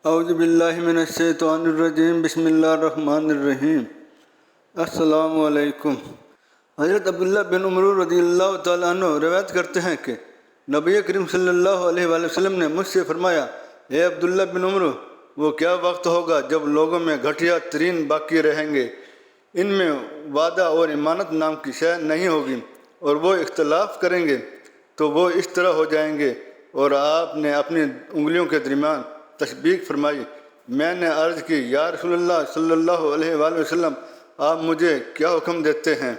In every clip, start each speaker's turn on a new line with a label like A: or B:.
A: اعوذ باللہ من الشیطان الرجیم، بسم اللہ الرحمن الرحیم۔ السلام علیکم۔ حضرت عبداللہ بن عمر رضی اللہ تعالیٰ عنہ روایت کرتے ہیں کہ نبی کریم صلی اللہ علیہ وآلہ وسلم نے مجھ سے فرمایا، اے عبداللہ بن عمر، وہ کیا وقت ہوگا جب لوگوں میں گھٹیا ترین باقی رہیں گے، ان میں وعدہ اور امانت نام کی شے نہیں ہوگی، اور وہ اختلاف کریں گے تو وہ اس طرح ہو جائیں گے۔ اور آپ نے اپنی انگلیوں کے درمیان تشبیہ فرمائی۔ میں نے عرض کی، یا رسول اللہ صلی اللہ علیہ وآلہ وسلم، آپ مجھے کیا حکم دیتے ہیں؟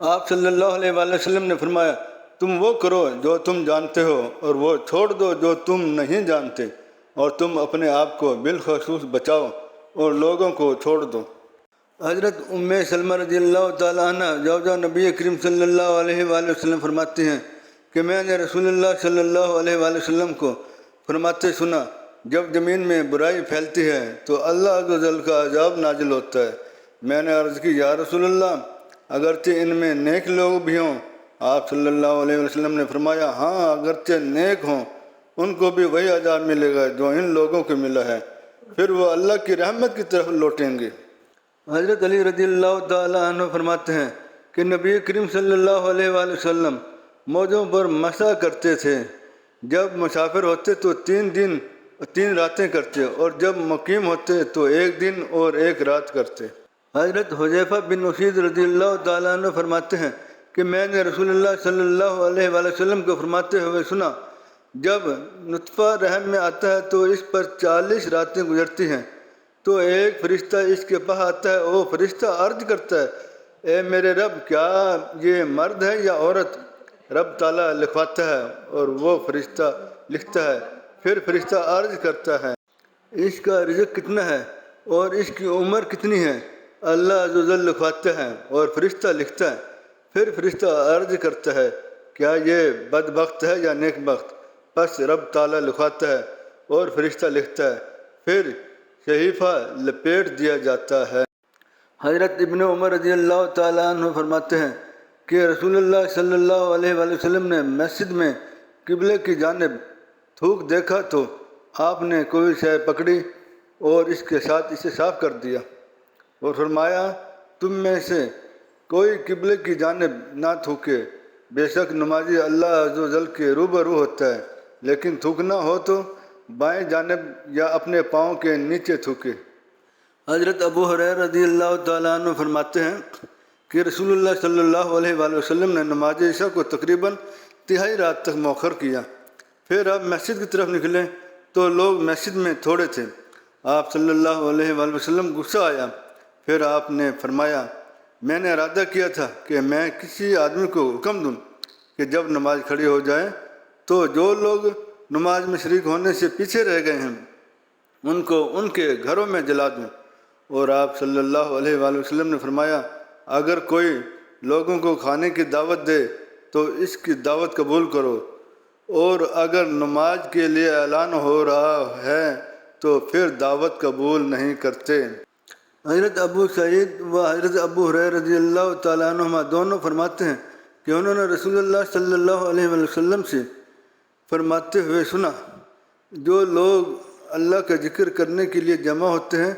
A: آپ صلی اللہ علیہ وآلہ وسلم نے فرمایا، تم وہ کرو جو تم جانتے ہو، اور وہ چھوڑ دو جو تم نہیں جانتے، اور تم اپنے آپ کو بالخصوص بچاؤ اور لوگوں کو چھوڑ دو۔ حضرت ام سلمہ رضی اللہ تعالیٰ عنہ زوجہ نبی کریم صلی اللہ علیہ وآلہ وسلم فرماتی ہیں کہ میں نے رسول اللہ صلی اللہ علیہ وآلہ وسلم کو فرماتے سنا، جب زمین میں برائی پھیلتی ہے تو اللہ عز و جل کا عذاب نازل ہوتا ہے۔ میں نے عرض کی، یا رسول اللہ، اگرچہ ان میں نیک لوگ بھی ہوں؟ آپ صلی اللہ علیہ وسلم نے فرمایا، ہاں، اگرچہ نیک ہوں ان کو بھی وہی عذاب ملے گا جو ان لوگوں کو ملا ہے، پھر وہ اللہ کی رحمت کی طرف لوٹیں گے۔ حضرت علی رضی اللہ تعالیٰ عنہ فرماتے ہیں کہ نبی کریم صلی اللہ علیہ وآلہ وسلم موجوں پر مسح کرتے تھے، جب مسافر ہوتے تو 3 دن 3 راتیں کرتے، اور جب مقیم ہوتے تو 1 دن اور 1 رات کرتے۔ حضرت حذیفہ بن اسید رضی اللہ تعالیٰ عنہ فرماتے ہیں کہ میں نے رسول اللہ صلی اللہ علیہ وآلہ وسلم کو فرماتے ہوئے سنا، جب نطفہ رحم میں آتا ہے تو اس پر 40 راتیں گزرتی ہیں، تو ایک فرشتہ اس کے پاس آتا ہے، وہ فرشتہ عرض کرتا ہے، اے میرے رب، کیا یہ مرد ہے یا عورت؟ رب تعالیٰ لکھواتا ہے اور وہ فرشتہ لکھتا ہے۔ پھر فرشتہ عرض کرتا ہے، اس کا رزق کتنا ہے اور اس کی عمر کتنی ہے؟ اللہ عز و جل لکھواتا ہے اور فرشتہ لکھتا ہے۔ پھر فرشتہ عرض کرتا ہے، کیا یہ بدبخت ہے یا نیک بخت؟ پس رب تعالیٰ لکھواتا ہے اور فرشتہ لکھتا ہے، پھر صحیفہ لپیٹ دیا جاتا ہے۔ حضرت ابن عمر رضی اللہ تعالیٰ عنہ فرماتے ہیں کہ رسول اللہ صلی اللہ علیہ وآلہ وسلم نے مسجد میں قبلے کی جانب تھوک دیکھا تو آپ نے کوئی شے پکڑی اور اس کے ساتھ اسے صاف کر دیا، اور فرمایا، تم میں سے کوئی قبلے کی جانب نہ تھوکے، بے شک نمازی اللہ عز و جل کے روبرو ہوتا ہے، لیکن تھوکنا ہو تو بائیں جانب یا اپنے پاؤں کے نیچے تھوکے۔ حضرت ابو ہریرہ رضی اللہ تعالیٰ عنہ فرماتے ہیں کہ رسول اللہ صلی اللہ علیہ وآلہ وسلم نے نماز عشاء کو تقریباً 3/2 رات تک مؤخر کیا۔ پھر آپ مسجد کی طرف نکلے تو لوگ مسجد میں تھوڑے تھے۔ آپ صلی اللہ علیہ وآلہ وسلم غصہ آیا، پھر آپ نے فرمایا، میں نے ارادہ کیا تھا کہ میں کسی آدمی کو حکم دوں کہ جب نماز کھڑی ہو جائے تو جو لوگ نماز میں شریک ہونے سے پیچھے رہ گئے ہیں ان کو ان کے گھروں میں جلا دوں۔ اور آپ صلی اللہ علیہ وآلہ وسلم نے فرمایا، اگر کوئی لوگوں کو کھانے کی دعوت دے تو اس کی دعوت قبول کرو، اور اگر نماز کے لیے اعلان ہو رہا ہے تو پھر دعوت قبول نہیں کرتے۔ حضرت ابو سعید و حضرت ابو ہریرہ رضی اللہ تعالیٰ عنہما دونوں فرماتے ہیں کہ انہوں نے رسول اللہ صلی اللہ علیہ وآلہ وسلم سے فرماتے ہوئے سنا، جو لوگ اللہ کا ذکر کرنے کے لیے جمع ہوتے ہیں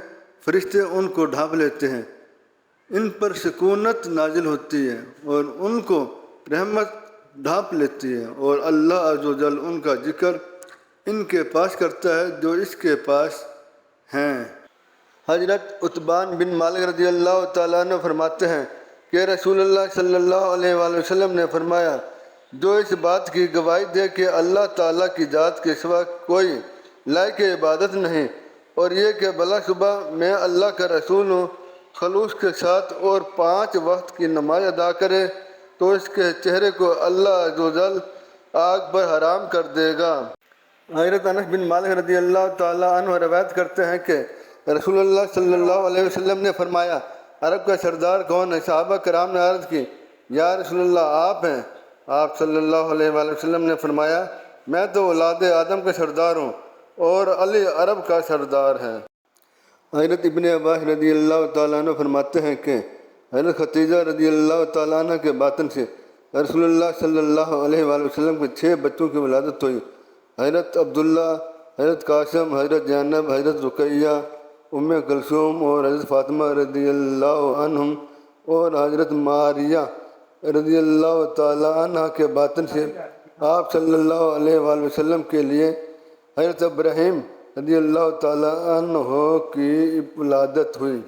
A: فرشتے ان کو ڈھانپ لیتے ہیں، ان پر سکونت نازل ہوتی ہے اور ان کو رحمت ڈھانپ لیتی ہے، اور اللہ عز و جل ان کا ذکر ان کے پاس کرتا ہے جو اس کے پاس ہیں۔ حضرت عتبان بن مالک رضی اللہ تعالیٰ عنہ فرماتے ہیں کہ رسول اللہ صلی اللہ علیہ وآلہ وسلم نے فرمایا، جو اس بات کی گواہی دے کہ اللہ تعالیٰ کی ذات کے سوا کوئی لائق عبادت نہیں، اور یہ کہ بلا شبہ میں اللہ کا رسول ہوں، خلوص کے ساتھ اور 5 وقت کی نماز ادا کرے تو اس کے چہرے کو اللہ عز و جل آگ پر حرام کر دے گا۔ حضرت انس بن مالک رضی اللہ تعالیٰ عنہ روایت کرتے ہیں کہ رسول اللہ صلی اللہ علیہ وسلم نے فرمایا، عرب کا سردار کون ہے؟ صحابہ کرام نے عرض کی، یا رسول اللہ، آپ ہیں۔ آپ صلی اللہ علیہ وآلہ وسلم نے فرمایا، میں تو اولاد آدم کا سردار ہوں اور علی عرب کا سردار ہے۔ حضرت ابن عباس رضی اللہ تعالیٰ عنہ فرماتے ہیں کہ حضرت ختیجہ رضی اللہ تعالیٰ عنہ کے باطن سے رسول اللہ صلی اللہ علیہ وآلہ وسلم کے 6 بچوں کی ولادت ہوئی۔ حضرت عبداللہ، حضرت قاسم، حضرت زینب، حضرت رقیہ، ام کلثوم اور حضرت فاطمہ رضی اللہ عنہم اور حضرت ماریہ رضی اللہ تعالیٰ عنہ کے باطن سے آپ صلی اللہ علیہ وآلہ وسلم کے لیے حضرت ابراہیم رضی اللہ تعالیٰ عنہ کی ولادت ہوئی۔